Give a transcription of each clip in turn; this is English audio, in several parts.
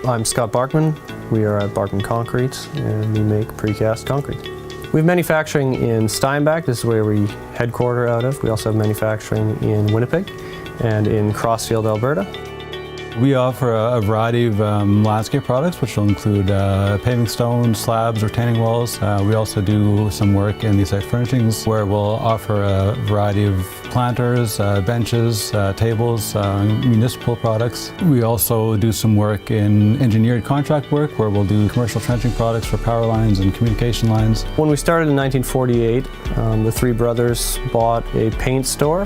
I'm Scott Barkman. We are at Barkman Concrete and we make precast concrete. We have manufacturing in Steinbach, this is where we headquarter out of. We also have manufacturing in Winnipeg and in Crossfield, Alberta. We offer a variety of landscape products, which will include paving stones, slabs, retaining walls. We also do some work in the site furnishings, where we'll offer a variety of planters, benches, tables, municipal products. We also do some work in engineered contract work, where we'll do commercial trenching products for power lines and communication lines. When we started in 1948, the three brothers bought a paint store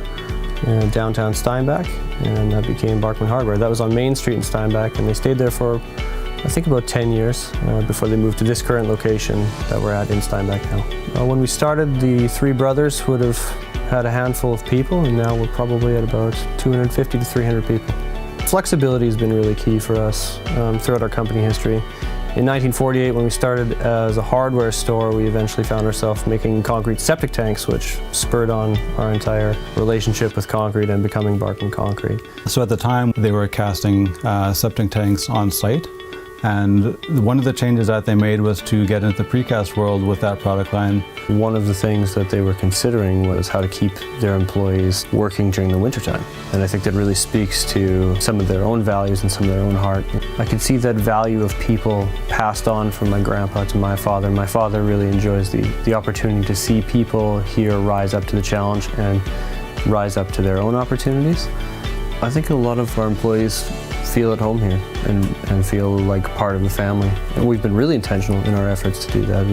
in downtown Steinbach, and that became Barkman Hardware. That was on Main Street in Steinbach, and they stayed there for, I think, about 10 years before they moved to this current location that we're at in Steinbach now. When we started, the three brothers would have had a handful of people, and now we're probably at about 250 to 300 people. Flexibility has been really key for us throughout our company history. In 1948, when we started as a hardware store, we eventually found ourselves making concrete septic tanks, which spurred on our entire relationship with concrete and becoming Barkman Concrete. So at the time, they were casting septic tanks on site. And one of the changes that they made was to get into the precast world with that product line. One of the things that they were considering was how to keep their employees working during the wintertime. And I think that really speaks to some of their own values and some of their own heart. I could see that value of people passed on from my grandpa to my father. My father really enjoys the opportunity to see people here rise up to the challenge and rise up to their own opportunities. I think a lot of our employees feel at home here and feel like part of the family. And we've been really intentional in our efforts to do that.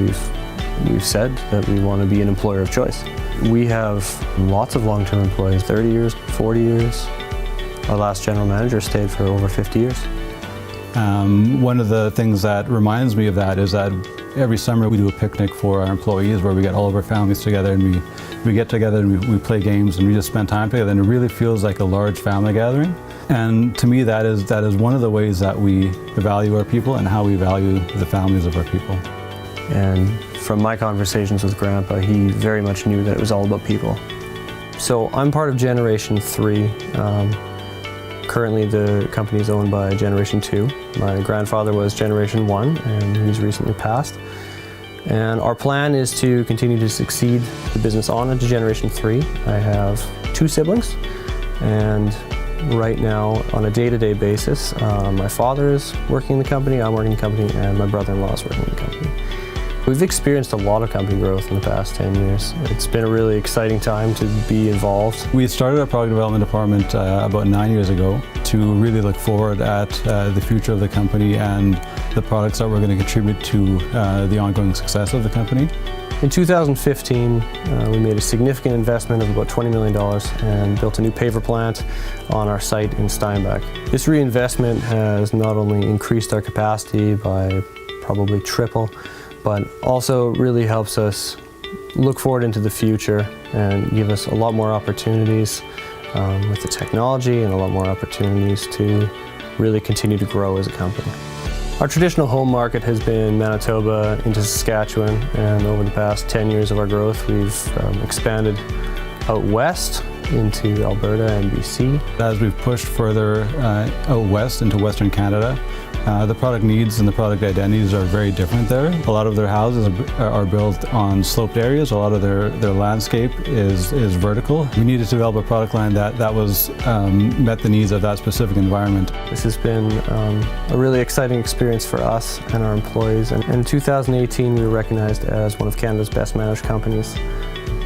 We've said that we want to be an employer of choice. We have lots of long-term employees, 30 years, 40 years. Our last general manager stayed for over 50 years. One of the things that reminds me of that is that every summer we do a picnic for our employees where we get all of our families together and we get together and we play games and we just spend time together, and it really feels like a large family gathering. And to me, that is one of the ways that we value our people and how we value the families of our people. And from my conversations with Grandpa, he very much knew that it was all about people. So I'm part of Generation 3. Currently the company is owned by Generation 2. My grandfather was Generation 1 and he's recently passed. And our plan is to continue to succeed the business on into Generation 3. I have 2 siblings, and right now on a day-to-day basis, my father is working in the company, I'm working in the company, and my brother-in-law is working in the company. We've experienced a lot of company growth in the past 10 years. It's been a really exciting time to be involved. We started our product development department about 9 years ago to really look forward at the future of the company and the products that were going to contribute to the ongoing success of the company. In 2015, we made a significant investment of about $20 million and built a new paver plant on our site in Steinbach. This reinvestment has not only increased our capacity by probably triple, but also really helps us look forward into the future and give us a lot more opportunities with the technology and a lot more opportunities to really continue to grow as a company. Our traditional home market has been Manitoba into Saskatchewan, and over the past 10 years of our growth, we've expanded out west into Alberta and BC. As we've pushed further out west into Western Canada, the product needs and the product identities are very different there. A lot of their houses are built on sloped areas. A lot of their landscape is vertical. We needed to develop a product line that met the needs of that specific environment. This has been a really exciting experience for us and our employees. And in 2018, we were recognized as one of Canada's best managed companies.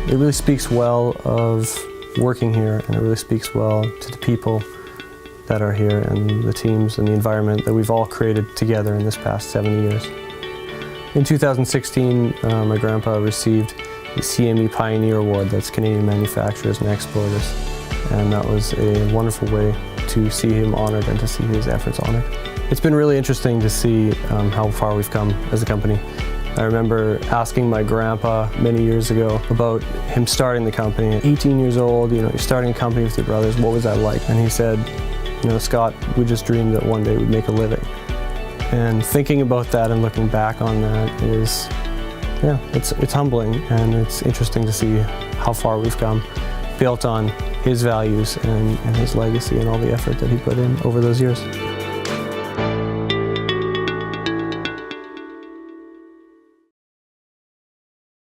It really speaks well of working here, and it really speaks well to the people that are here and the teams and the environment that we've all created together in this past 70 years. In 2016, my grandpa received the CME Pioneer Award, that's Canadian Manufacturers and Exporters, and that was a wonderful way to see him honored and to see his efforts honored. It's been really interesting to see how far we've come as a company. I remember asking my grandpa many years ago about him starting the company. At 18 years old, you're starting a company with your brothers, what was that like? And he said, Scott, we just dreamed that one day we'd make a living. And thinking about that and looking back on that is, it's humbling, and it's interesting to see how far we've come, built on his values and his legacy and all the effort that he put in over those years.